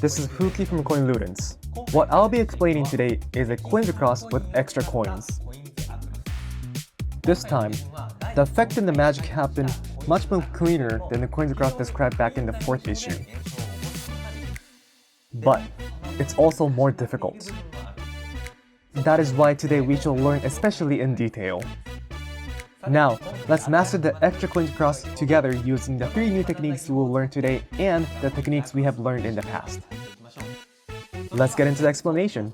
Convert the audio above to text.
this is Fuki from CoinLudens. What I'll be explaining today is a coins across with extra coins. This time, the effect in the magic happened much more cleaner than the coins across described back in the 4th issue. But it's also more difficult. That is why today we shall learn especially in detail. Now, let's master the extra coins cross together using the 3 new techniques we will learn today and the techniques we have learned in the past. Let's get into the explanation.